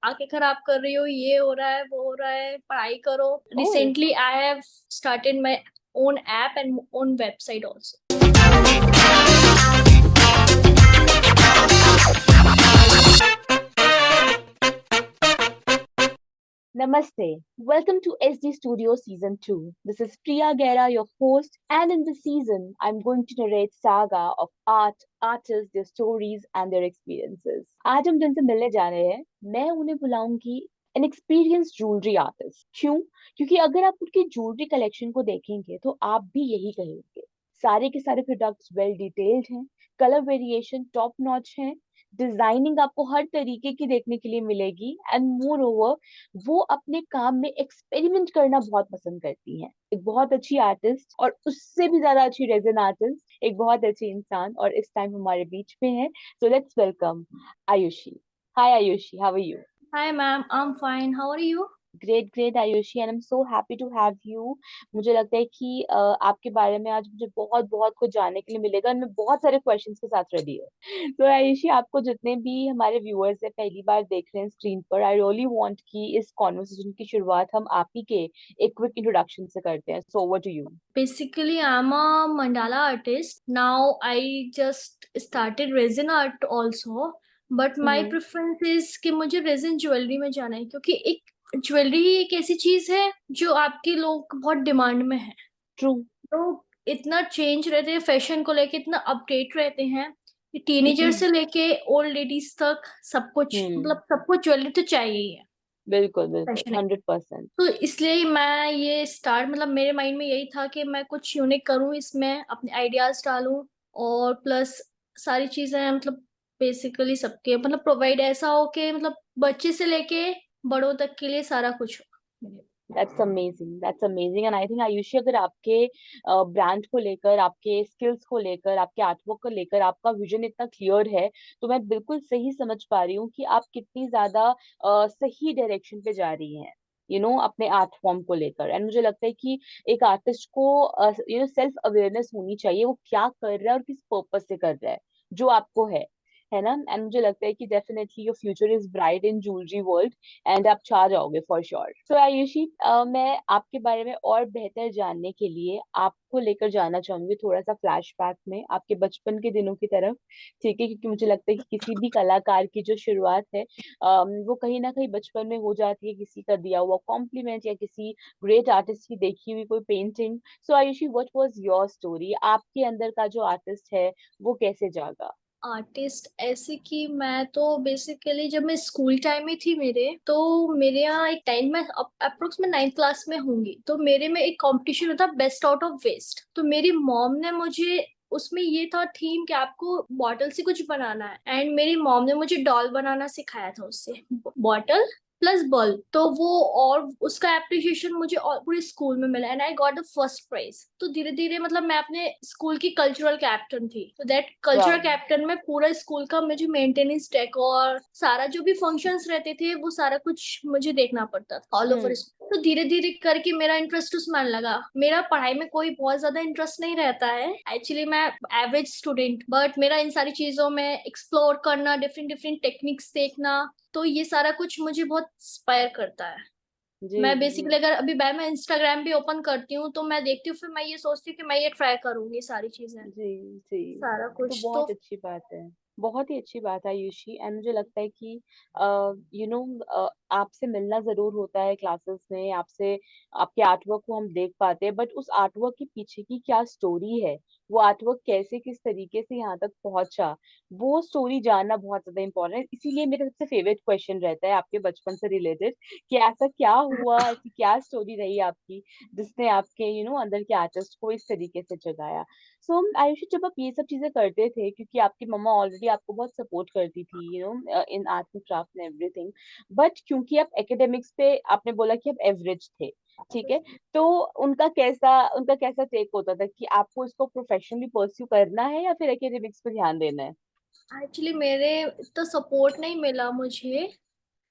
आंखें खराब कर रही हो, ये हो रहा है, वो हो रहा है, पढ़ाई करो। Oh, recently I have started my own app and own website also. namaste. Welcome to SD Studio Season 2. This is Priya Gera, your host, and in this season, I'm going to narrate saga of art, artists, their stories, and their experiences. आज हम जिनसे मिलने जा रहे हैं, मैं उन्हें बुलाऊंगी an experienced jewelry artist. क्यों? क्योंकि अगर आप उनकी ज्वेलरी कलेक्शन को देखेंगे, तो आप भी यही कहेंगे। सारे के सारे प्रोडक्ट्स वेल डिटेल्ड हैं, कलर वेरिएशन टॉप नॉच है, डिजाइनिंग आपको हर तरीके की देखने के लिए मिलेगी, एंड मोर ओवर वो अपने काम में एक्सपेरिमेंट करना बहुत पसंद करती हैं। एक बहुत अच्छी आर्टिस्ट और उससे भी ज्यादा अच्छी रेजन आर्टिस्ट, एक बहुत अच्छी इंसान, और इस टाइम हमारे बीच में है। So let's welcome Ayushi. Hi Ayushi, how are you? Hi ma'am, I am fine, how are you? Great great Ayushi, and I am so happy to have you. मुझे लगता है कि आपके बारे में आज मुझे बहुत बहुत कुछ जानने के लिए मिलेगा, और मैं बहुत सारे क्वेश्चंस के साथ रेडी हूँ। तो आयुषी, आपको जितने भी हमारे व्यूअर्स है पहली बार देख रहे हैं स्क्रीन पर, आई रियली वांट कि इस कॉन्वर्सेशन की शुरुआत हम आप ही के एक क्विक इंट्रोडक्शन से करते हैं। So over to you. Basically, I'm a mandala artist. Now I just started resin art also. But my hmm. preference is कि मुझे resin ज्वेलरी में जाना है, क्योंकि एक ज्वेलरी एक ऐसी चीज है जो आपके लोग बहुत डिमांड में है। ट्रू। तो इतना चेंज रहते हैं, फैशन को लेके इतना अपडेट रहते हैं कि टीनेजर से लेके ओल्ड लेडीज तक सब कुछ, हम्म। मतलब सबको ज्वेलरी तो चाहिए ही है। बिल्कुल बिल्कुल, फैशन, 100%। तो इसलिए मैं ये स्टार्ट, मतलब मेरे माइंड में यही था कि मैं कुछ यूनिक करूं, इसमें अपने आइडियाज डालूं, और प्लस सारी चीजें मतलब बेसिकली सबके मतलब प्रोवाइड ऐसा हो कि मतलब बच्चे से लेके बड़ों तक के लिए सारा कुछ हो। That's amazing, that's amazing, and I think Ayushi, अगर आपके ब्रांड को लेकर, आपके स्किल्स को लेकर, आपके आर्टवर्क को लेकर आपका विजन इतना क्लियर है, तो मैं बिल्कुल सही समझ पा रही हूँ कि आप कितनी ज्यादा सही डायरेक्शन पे जा रही हैं, अपने आर्ट फॉर्म को लेकर। एंड मुझे लगता है कि एक आर्टिस्ट को सेल्फ अवेयरनेस होनी चाहिए, वो क्या कर रहा है और किस पर्पज से कर रहा है, जो आपको है ना। एंड मुझे लगता है कि definitely your future is bright in jewellery world, and आप छा जाओगे फॉर श्योर। सो आयुषी, मैं आपके बारे में और बेहतर जानने के लिए आपको लेकर जाना चाहूंगी थोड़ा सा फ्लैशबैक में आपके बचपन के दिनों की तरफ। ठीक है, क्योंकि मुझे लगता है कि किसी भी कलाकार की जो शुरुआत है, वो कहीं ना कहीं बचपन में हो जाती है, किसी का दिया हुआ कॉम्प्लीमेंट या किसी ग्रेट आर्टिस्ट की देखी हुई कोई painting. So Ayushi, what was your story? आपके अंदर का जो आर्टिस्ट है वो कैसे जागा? आर्टिस्ट ऐसे कि मैं तो बेसिकली जब मैं स्कूल टाइम में थी मेरे, तो मेरे यहाँ एक टाइम में अप्रोक्स में 9th क्लास में होंगी, तो मेरे में एक कंपटीशन होता बेस्ट आउट ऑफ वेस्ट। तो मेरी मॉम ने मुझे, उसमें ये था थीम कि आपको बॉटल से कुछ बनाना है, एंड मेरी मॉम ने मुझे डॉल बनाना सिखाया था उससे, बॉटल प्लस बल्ब। तो वो, और उसका एप्रिशिएशन मुझे पूरे स्कूल में मिला, and I got the first prize. तो धीरे धीरे मतलब मैं अपने स्कूल की कल्चरल कैप्टन थी, तो दैट कल्चरल वाह। कैप्टन में पूरा स्कूल का मुझे मेंटेनेंस, डेकोर, सारा जो भी फंक्शंस रहते थे वो सारा कुछ मुझे देखना पड़ता था ऑल ओवर हम्म। स्कूल। तो धीरे धीरे करके मेरा इंटरेस्ट उसमें आने लगा। मेरा पढ़ाई में कोई बहुत ज्यादा इंटरेस्ट नहीं रहता है, एक्चुअली मैं एवरेज स्टूडेंट, बट मेरा इन सारी चीजों में एक्सप्लोर करना, डिफरेंट डिफरेंट टेक्निक्स देखना, तो ये सारा कुछ मुझे बहुत इंस्पायर करता है। जी मैं जी बेसिकली अगर अभी मैं इंस्टाग्राम भी ओपन करती हूँ तो मैं देखती हूँ, फिर मैं ये सोचती हूँ कि मैं ये ट्राई करूंगी सारी चीजें, जी जी। सारा ये तो कुछ तो। बहुत अच्छी बात है, बहुत ही अच्छी बात है आयुषी। एंड मुझे लगता है कि यू नो आपसे मिलना जरूर होता है क्लासेस में, आपसे आपके आर्टवर्क को हम देख पाते हैं, बट उस आर्टवर्क के पीछे की क्या स्टोरी है, वो आर्टवर्क कैसे किस तरीके से यहाँ तक पहुंचा, वो स्टोरी जानना बहुत ज्यादा इंपॉर्टेंट है। इसीलिए मेरा सबसे फेवरेट क्वेश्चन रहता है आपके बचपन से रिलेटेड, कि ऐसा क्या हुआ, ऐसी क्या स्टोरी रही आपकी जिसने आपके अंदर के आर्टिस्ट को इस तरीके से जगाया। सो आयुषी, जब आप ये सब चीजें करते थे, क्योंकि आपकी मम्मा ऑलरेडी आपको बहुत सपोर्ट करती थी इन art and craft and everything, but क्योंकि आप एकेडमिक्स पे आपने बोला कि आप एवरेज थे, ठीक है, तो उनका कैसा टेक होता था कि आपको इसको प्रोफेशनली परस्यू करना है या फिर एकेडमिक्स पे ध्यान देना है? एक्चुअली मेरे इतना सपोर्ट नहीं मिला मुझे,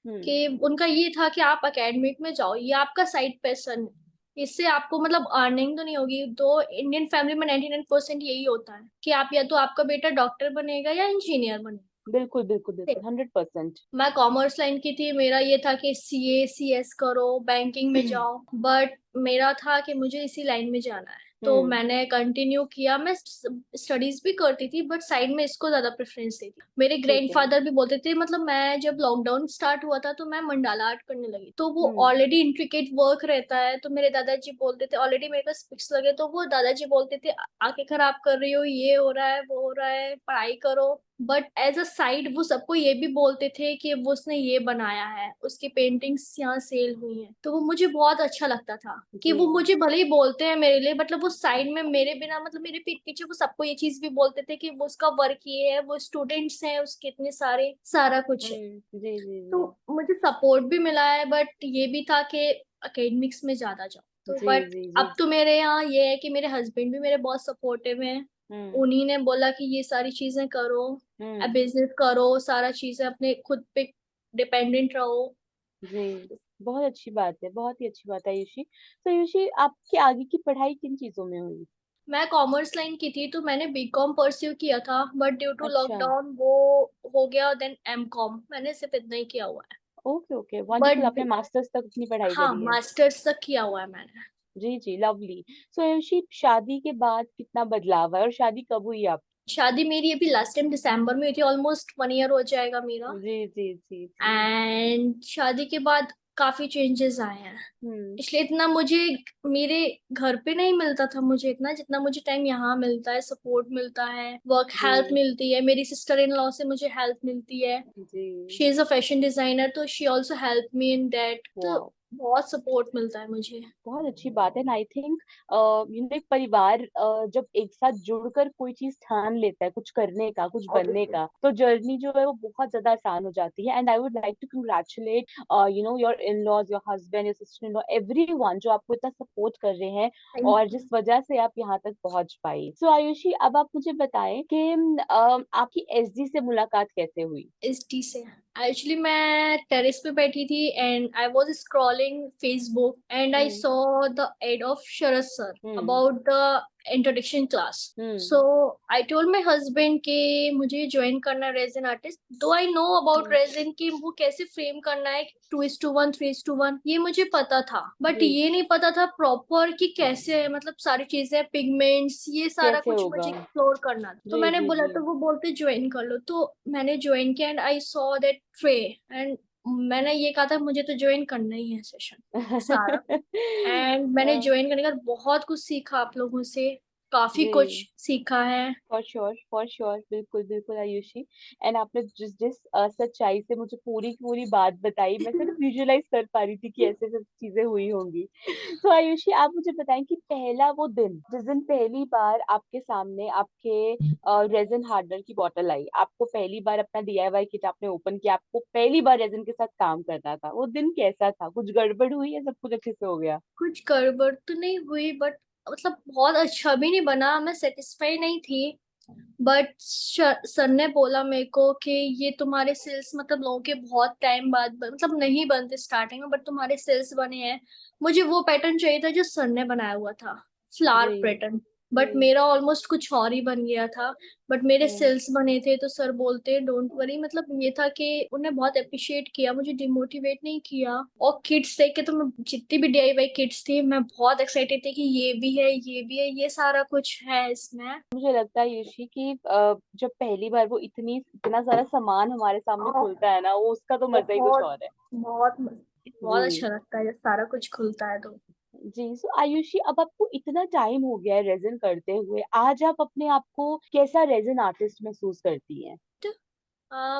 हम्म। कि उनका ये था कि आप एकेडमिक में जाओ, ये आपका साइड पैशन है, इससे आपको मतलब अर्निंग तो नहीं होगी। तो इंडियन फैमिली में 99% यही होता है कि आप या तो आपका बेटा डॉक्टर बनेगा या इंजीनियर बनेगा। बिल्कुल बिल्कुल बिल्कुल, 100%। मैं कॉमर्स लाइन की थी, मेरा ये था कि सीए सीएस करो, बैंकिंग में जाओ, बट मेरा था कि मुझे इसी लाइन में जाना है, तो हम्म। मैंने कंटिन्यू किया। मैं स्टडीज भी करती थी बट साइड में इसको ज्यादा प्रेफरेंस देती। मेरे ठीक है। ग्रैंडफादर भी बोलते थे, मतलब मैं जब लॉकडाउन स्टार्ट हुआ था तो मैं मंडाला आर्ट करने लगी, तो वो हम्म। ऑलरेडी इंट्रिकेट वर्क रहता है, तो मेरे दादाजी बोलते थे, ऑलरेडी मेरे पास पिक्स लगे, तो वो दादाजी बोलते थे आंखें खराब कर रही हो, ये हो रहा है वो हो रहा है, पढ़ाई करो। बट एज अ साइड वो सबको ये भी बोलते थे कि वो उसने ये बनाया है, उसकी पेंटिंग्स यहाँ सेल हुई हैं, तो वो मुझे बहुत अच्छा लगता था कि जी। वो मुझे भले ही बोलते हैं मेरे लिए, मतलब वो साइड में मेरे बिना, मतलब मेरे पीठ पीछे वो सबको ये चीज भी बोलते थे कि वो उसका वर्क ये है, वो स्टूडेंट्स हैं उसके इतने सारे, सारा कुछ है। जी जी तो जी। मुझे सपोर्ट भी मिला है, बट ये भी था कि एकेडमिक्स में ज्यादा जाओ, तो जी बट जी जी। अब तो मेरे यहाँ ये है कि मेरे हस्बैंड भी मेरे बहुत सपोर्टिव हैं। हम्म। उन्हीं ने बोला कि ये सारी चीजें करो, हम्म। बिजनेस करो, सारा चीजें अपने खुद पे डिपेंडेंट रहो। जी, बहुत अच्छी बात है, बहुत ही अच्छी बात है आयुषी। तो आयुषी, आपकी आगे की पढ़ाई किन चीजों में हुई? मैं कॉमर्स लाइन की थी, तो मैंने बीकॉम परस्यू किया था, बट ड्यू टू अच्छा। लॉकडाउन वो हो गया, देन एम कॉम मैंने सिर्फ इतना ही किया हुआ है। Okay okay, wonderful. आपने बट मास्टर्स तक अपनी पढ़ाई हाँ, करी है? मास्टर्स तक किया हुआ है मैंने। जी जी, लवली। सो आयुषी, शादी के बाद कितना बदलाव है और शादी कब हुई आप? शादी मेरी अभी लास्ट टाइम दिसंबर में हुई थी, ऑलमोस्ट 1 ईयर हो जाएगा मेरा। जी जी जी जी। एंड शादी के बाद काफी चेंजेस आए हैं, हम्म। इसलिए इतना मुझे मेरे घर पे नहीं मिलता था मुझे इतना, जितना मुझे टाइम यहाँ मिलता है, सपोर्ट मिलता है, वर्क हेल्प जी मिलती है, मेरी सिस्टर इन लॉ से मुझे हेल्प मिलती है। जी। She is a fashion designer, तो she also help me in that, तो वाह, बहुत सपोर्ट मिलता है मुझे। बहुत अच्छी बात है। आई थिंक एक परिवार जब एक साथ जुड़कर कोई चीज ठान लेता है, कुछ करने का, कुछ बनने ऑब्वियसली। का, तो जर्नी जो है वो बहुत ज्यादा आसान हो जाती है। And I would like to congratulate your in laws, your husband, your sister in law, everyone जो आपको इतना सपोर्ट कर रहे हैं थैंक और यू। जिस वजह से आप यहाँ तक पहुंच पाई। सो आयुषी, अब आप मुझे बताएं कि आपकी एसडी से मुलाकात कैसे हुई? एस टी से एक्चुअली मैं टेरेस पे बैठी थी and I was scrolling Facebook and I hmm. Saw the ad of Sharad sir hmm. About the introduction class. So hmm. I told my husband कि मुझे ज्वाइन करना है resin artist, though I know about hmm. Resin कि वो कैसे frame करना है, 2:1 3:1, ये मुझे पता था, बट जी। ये नहीं पता था प्रॉपर कि कैसे है, मतलब सारी चीजें, पिगमेंट्स, ये सारा कैसे कुछ होगा? मुझे एक्सप्लोर करना था। तो जी मैंने जी बोला, जी। तो वो बोलते ज्वाइन कर लो, तो मैंने ज्वाइन किया and I saw that tray, and मैंने ये कहा था मुझे तो ज्वाइन करना ही है सेशन सारा। एंड मैंने अ, ज्वाइन करने के बाद बहुत कुछ सीखा आप लोगों से, काफी कुछ जी, सीखा है। फॉर श्योर, बिल्कुल बिल्कुल आयुषी। एंड आपने जिस जिस सच्चाई से मुझे पूरी की पूरी बात बताई, मैं सिर्फ विजुअलाइज कर पा रही थी कि ऐसे ऐसे चीजें हुई होंगी। तो आयुषी, आप मुझे बताएं कि पहला वो दिन, जिस दिन पहली बार आपके सामने आपके रेजिन हार्डनर की बोतल आई, आपको पहली बार अपना डीआईवाई किट आपने ओपन किया, आपको पहली बार रेजिन के साथ काम करना था, वो दिन कैसा था? कुछ गड़बड़ हुई या सब कुछ अच्छे से हो गया? कुछ गड़बड़ तो नहीं हुई, बट मतलब बहुत अच्छा भी नहीं बना, मैं सेटिस्फाई नहीं थी। बट सर ने बोला मेरे को कि ये तुम्हारे सेल्स, मतलब लोगों के बहुत टाइम बाद मतलब नहीं बनते स्टार्टिंग में, बट तुम्हारे सेल्स बने हैं। मुझे वो पैटर्न चाहिए था जो सर ने बनाया हुआ था, फ्लावर जी पैटर्न, जी। बट मेरा ऑलमोस्ट कुछ और ही बन गया था। बट मेरे हम्म। सेल्स बने थे, तो सर बोलते डोंट वरी, मतलब ये था कि उन्हें बहुत अप्रिशिएट किया, मुझे डिमोटिवेट नहीं किया। और किड्स देख के तो मैं, जितनी भी डीआईवाई किड्स थी, मैं बहुत एक्साइटेड थी कि ये भी है ये भी है, ये सारा कुछ है इसमें। मुझे लगता है यूशी कि जब पहली बार वो इतना सारा सामान हमारे सामने और खुलता है ना, वो उसका तो मजा ही कुछ बहुत और है। बहुत जी बहुत अच्छा लगता है जब सारा कुछ खुलता है तो। जी। सो आयुषी, अब आपको इतना टाइम हो गया है रेजिन करते हुए, आज आप अपने आप को कैसा रेजिन आर्टिस्ट महसूस करती हैं?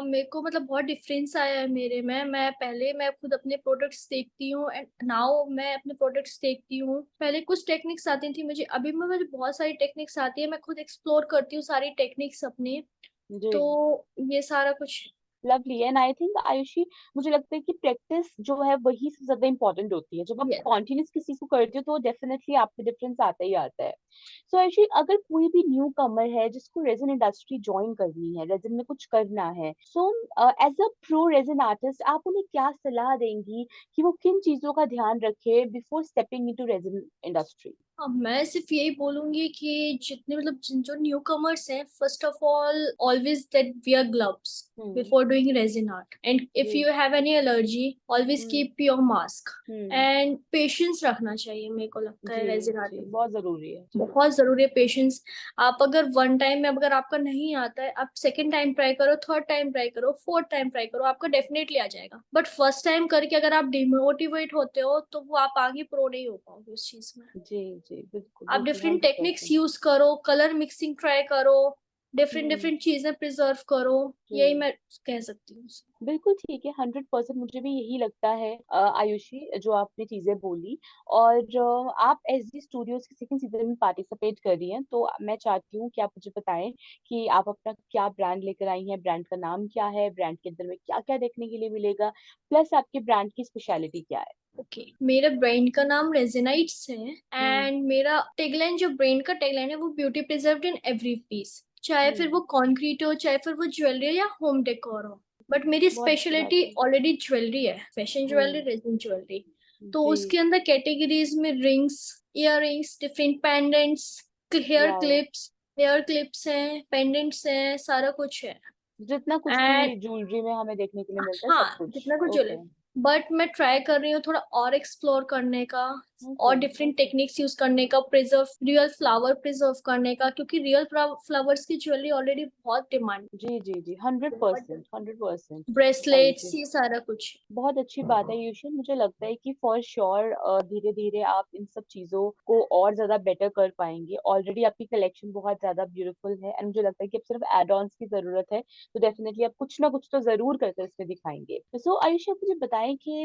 मेरे को मतलब बहुत डिफरेंस आया है मेरे में, मैं पहले मैं खुद अपने प्रोडक्ट्स देखती हूँ एंड नाउ मैं अपने प्रोडक्ट्स देखती हूँ। पहले कुछ टेक्निक्स आती थी मुझे, अभी में मुझे बहुत सारी टेक्निक्स आती है, मैं खुद एक्सप्लोर करती हूँ सारी टेक्निक्स अपने। जी। तो ये सारा कुछ। Lovely. And I think Ayushi, मुझे लगता है कि प्रैक्टिस जो है वही सबसे ज्यादा इंपॉर्टेंट होती है। जब आप यस। कॉन्टिन्यूस किसी को करते हो तो डेफिनेटली आप में डिफरेंस आता ही आता है। सो आयुषी, अगर कोई भी न्यू कमर है जिसको रेजन इंडस्ट्री ज्वाइन करनी है, रेजन में कुछ करना है, so as a pro resin artist आप उन्हें क्या सलाह देंगी कि वो किन चीजों का ध्यान रखे before stepping into resin industry? अब मैं सिर्फ यही बोलूंगी कि जितने मतलब जो न्यू कमर्स हैं, first of all always that wear gloves hmm. Before doing resin art, and if जी। You have any allergy always hmm. Keep your mask. Hmm. And patience रखना चाहिए, मेरे को लगता है जी। रेजिन आर्ट जी, में बहुत जरूरी है जी। बहुत जरूरी है पेशेंस। आप अगर वन टाइम में अगर आपका नहीं आता है, आप सेकंड टाइम ट्राई करो, थर्ड टाइम ट्राई करो, फोर्थ टाइम ट्राई करो, आपका डेफिनेटली आ जाएगा। बट फर्स्ट टाइम करके अगर आप डिमोटिवेट होते हो तो वो आप आगे प्रो नहीं हो पाओगे उस चीज में। जी। जी, बिल्कुल आप बिल्कुल, डिफरेंट टेक्निक्स 100%। यूज करो, कलर मिक्सिंग ट्राई करो, डिफरेंट हम्म। डिफरेंट चीजें प्रिजर्व करो। यही जी, मैं कह सकती हूँ। बिल्कुल ठीक है, 100% मुझे भी यही लगता है आयुषी, जो आपने चीजें बोली। और आप एसडी स्टूडियोज के सेकंड सीजन में पार्टिसिपेट कर रही हैं, तो मैं चाहती हूँ कि आप मुझे बताएं कि आप अपना क्या ब्रांड लेकर आई हैं, ब्रांड का नाम क्या है, ब्रांड के अंदर में क्या क्या देखने के लिए मिलेगा, प्लस आपके ब्रांड की स्पेशलिटी क्या है। ओके, मेरे ब्रांड का नाम रेजिनाइट्स है। हम्म। एंड मेरा टैगलाइन, जो ब्रांड का टैगलाइन है, वो beauty preserved in every piece. चाहे फिर हम्म। वो कॉन्क्रीट हो, चाहे फिर वो ज्वेलरी हो या होम डेकोर हो। बट मेरी बहुत अच्छी बात स्पेशलिटी है। ऑलरेडी ज्वेलरी है, fashion jewellery, hmm. Resin jewellery. तो जी। उसके अंदर कैटेगरीज में rings, ear rings, different pendants, hair wow. Clips, hair clips हैं, पेंडेंट्स हैं, सारा कुछ है। जितना कुछ एंड भी ज्वेलरी में हमें देखने के लिए मिलता है, सब हाँ, कुछ। जितना कुछ ज्वेलरी। ओके। बट मैं ट्राई कर रही हूँ थोड़ा और एक्सप्लोर करने का, और ओके। डिफरेंट टेक्निक्स यूज करने का, प्रिजर्व रियल फ्लावर प्रिजर्व करने का, क्योंकि रियल फ्लावर्स की ज्वेलरी ऑलरेडी बहुत डिमांड, जी जी जी, हंड्रेड बहुत। परसेंट 100%। ब्रेसलेट्स, आयुषी, ये सारा कुछ। बहुत अच्छी बात है यूशल, मुझे लगता है कि फॉर श्योर धीरे धीरे आप इन सब चीजों को और ज्यादा बेटर कर पाएंगे। ऑलरेडी आपकी कलेक्शन बहुत ज्यादा ब्यूटीफुल है, एंड मुझे लगता है कि अब सिर्फ एड ऑन्स की जरूरत है, तो डेफिनेटली आप कुछ ना कुछ तो जरूर करके इसमें दिखाएंगे। सो आयुषी, आप मुझे बताएं कि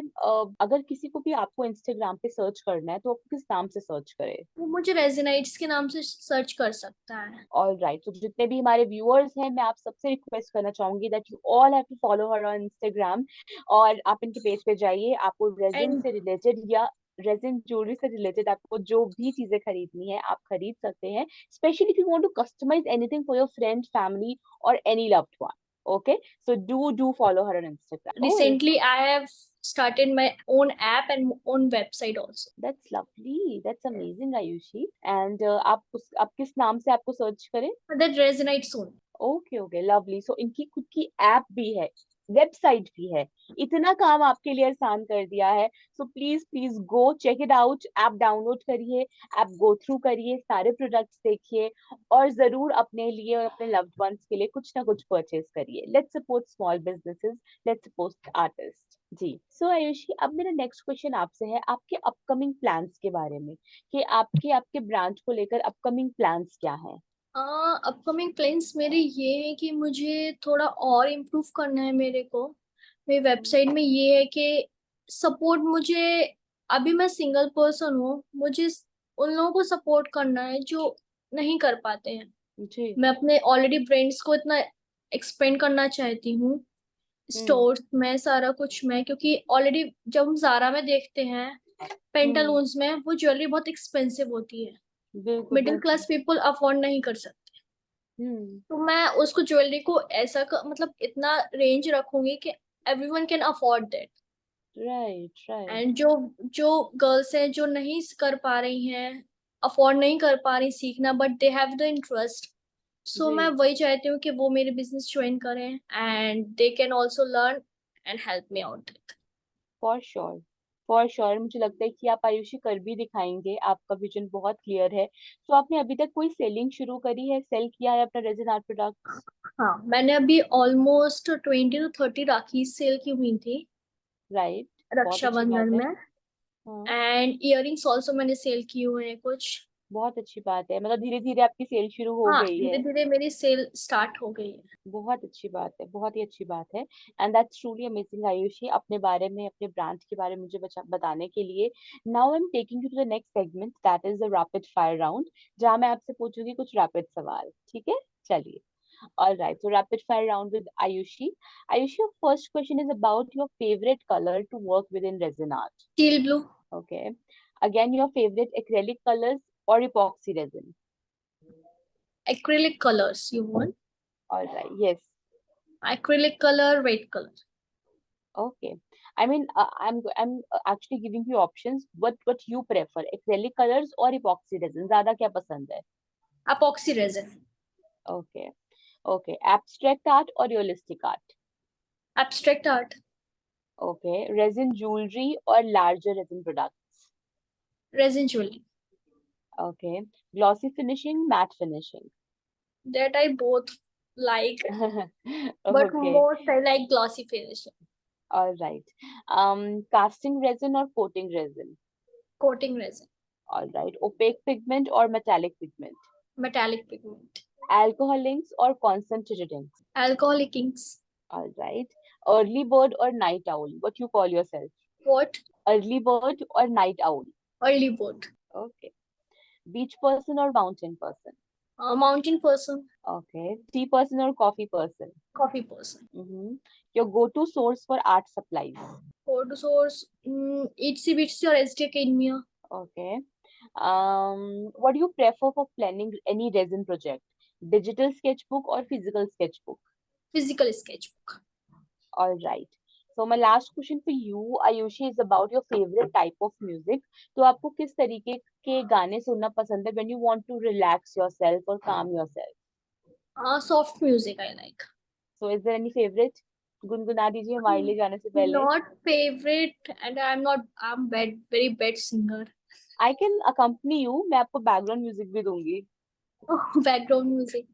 अगर किसी को भी आपको इंस्टाग्राम पे सर्च करना है, तो आप किस नाम से सर्च करे। वो मुझे रेजिनाइट्स के नाम से सर्च कर सकता है। ऑल राइट, तो जितने भी हमारे व्यूअर्स हैं, मैं आप सबसे रिक्वेस्ट करना चाहूंगी that you all have to follow her on Instagram. और आप इनके पेज पे जाइए, आपको रेजिन एंड से रिलेटेड या रेजिन ज्वेलरी से रिलेटेड आपको जो भी चीजें खरीदनी है, आप खरीद सकते हैं। Specially if you want to customise anything for your friend, family और any loved one. Okay, so do follow her on Instagram. Oh, recently I have started my own app and own website also. That's lovely, that's amazing Ayushi. And आप किस नाम से आपको search करें। That resonates soon. Okay okay, lovely. So इनकी खुद की app भी है, वेबसाइट भी है, इतना काम आपके लिए आसान कर दिया है। So please please go check it out, app download करिए, ऐप गो थ्रू करिए, सारे प्रोडक्ट्स देखिए, और जरूर अपने लिए और अपने लव्ड वंस के लिए कुछ ना कुछ परचेज करिए। Let's support small businesses, let's support artist. जी, सो आयुषी, अब मेरा नेक्स्ट क्वेश्चन आपसे है आपके अपकमिंग प्लान्स के बारे में, कि आपके आपके ब्रांच को लेकर अपकमिंग प्लान्स क्या है। अपकमिंग प्लान्स मेरे ये है कि मुझे थोड़ा और इम्प्रूव करना है मेरे को। मेरी वेबसाइट में ये है कि सपोर्ट मुझे, अभी मैं सिंगल पर्सन हूँ, मुझे उन लोगों को सपोर्ट करना है जो नहीं कर पाते हैं। जी। मैं अपने ऑलरेडी ब्रांड्स को इतना एक्सपेंड करना चाहती हूँ, हम्म। स्टोर्स में, सारा कुछ में, क्योंकि ऑलरेडी जब हम जारा में देखते हैं, हम्म। पेंटालून्स में, वो ज्वेलरी बहुत एक्सपेंसिव होती है। बिल्कुल मिडिल बिल्कुल। क्लास पीपल अफोर्ड नहीं कर सकते। हम्म। तो मैं उसको ज्वेलरी को ऐसा मतलब इतना रेंज रखूंगी कि everyone can afford that. Right right. And जो जो गर्ल्स हैं जो नहीं कर पा रही हैं, अफोर्ड नहीं कर पा रही सीखना, but they have the interest, so जी। मैं वही चाहती हूँ कि वो मेरे बिजनेस ज्वाइन करें and they can also learn and help me out. For sure, for sure, मुझे लगता है कि आप आयुषी कर भी दिखाएंगे, आपका विजन बहुत क्लियर है। तो आपने अभी तक कोई सेलिंग शुरू करी है, सेल किया है अपना रेजिन आर्ट प्रोडक्ट्स। हाँ, मैंने अभी ऑलमोस्ट 20 to 30 राखी सेल की हुई थी राइट, बहुत अच्छी रक्षाबंधन बात है। में। हाँ, एंड इयररिंग्स ऑल्सो मैंने सेल किए हुए हैं कुछ। बहुत अच्छी बात है, मतलब धीरे धीरे आपकी सेल शुरू हो हाँ, गई धीरे है। धीरे मेरी सेल स्टार्ट हो गई है। बहुत अच्छी बात है, बहुत ही अच्छी बात है। And that's truly amazing Ayushi, अपने बारे में, अपने ब्रांड के बारे में मुझे बताने के लिए। Now I am taking you to the next segment, that is the rapid fire round, जहां मैं आपसे पूछूंगी कुछ रैपिड सवाल, ठीक है। चलिए, all right, so rapid fire round with Ayushi. Ayushi, your first question is about your favorite color to work with in resin art. Steel blue. Okay, again, your favorite acrylic colors or epoxy resin. Acrylic colours you want? All right, yes. Acrylic colour, red colour. Okay, I mean, I'm actually giving you options. What you prefer, acrylic colors or epoxy resin? ज़्यादा क्या पसंद है? epoxy resin. Okay. Okay. Abstract art or realistic art? Abstract art. Okay. Resin jewelry or larger resin products? Resin jewelry. Okay. Glossy finishing, matte finishing. That I both like, but Okay. most I like glossy finish. All right. Casting resin or coating resin? Coating resin. All right. Opaque pigment or metallic pigment? Metallic pigment. Alcohol inks or concentrated inks? Alcoholic inks. All right. Early bird or night owl? What you call yourself? What? Early bird or night owl? Early boat. Okay. Beach person or mountain person? Mountain person. Okay. Tea person or coffee person? Coffee person. Mm-hmm. Your go-to source for art supplies? Photo source. Itsy Bitsy or ST Academia. Okay. What do you prefer for planning any resin project? Digital sketchbook or physical sketchbook? Physical sketchbook. All right. So my last question for you, Ayushi, is about your favorite type of music. तो आपको किस तरीके के गाने सुनना पसंद है when you want to relax yourself or calm yourself? Soft music I like. So is there any favorite? गुनगुना दीजिए हमारे लिए जाने से पहले. Not favorite, and I'm very bad singer. I can accompany you. मैं आपको background music भी दूंगी. Background music.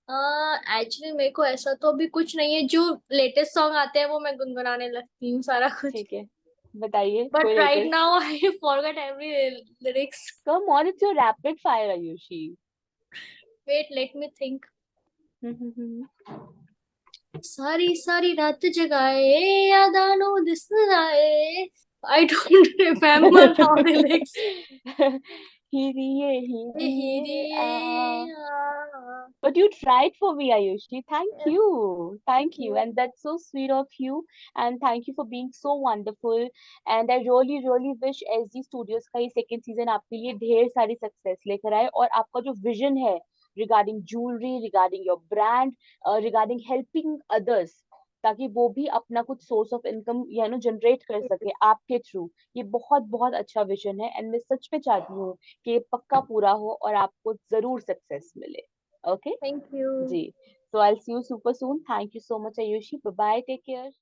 एक्चुअली मेरे को ऐसा तो अभी कुछ नहीं है, जो लेटेस्ट सॉन्ग आते हैं वो मैं गुनगुनाने लगती हूँ सारा कुछ. ठीक है. बताइए बट कोई right latest. Now I forgot every lyrics. Come on, it's your rapid fire, Ayushi. Wait let me think. सारी सारी रात जगाए, यादानो दिस आए. I don't remember now lyrics. हिरिये हिरिये हिरिये. But you tried for me, Ayushi. Thank you. Thank you. And that's so sweet of you. And thank you for being so wonderful. And I really, really wish SG Studios का ये second season आपके लिए ढेर सारी success लेकर आए और आपका जो vision है regarding jewelry, regarding your brand, regarding helping others, ताकि वो भी अपना कुछ सोर्स ऑफ इनकम जनरेट कर सके आपके थ्रू. ये बहुत बहुत अच्छा विजन है एंड मैं सच में चाहती हूँ कि ये पक्का पूरा हो और आपको जरूर सक्सेस मिले. ओके. Thank you. जी. So I'll see you super soon. Thank you so much, Ayushi. Bye bye. Take care.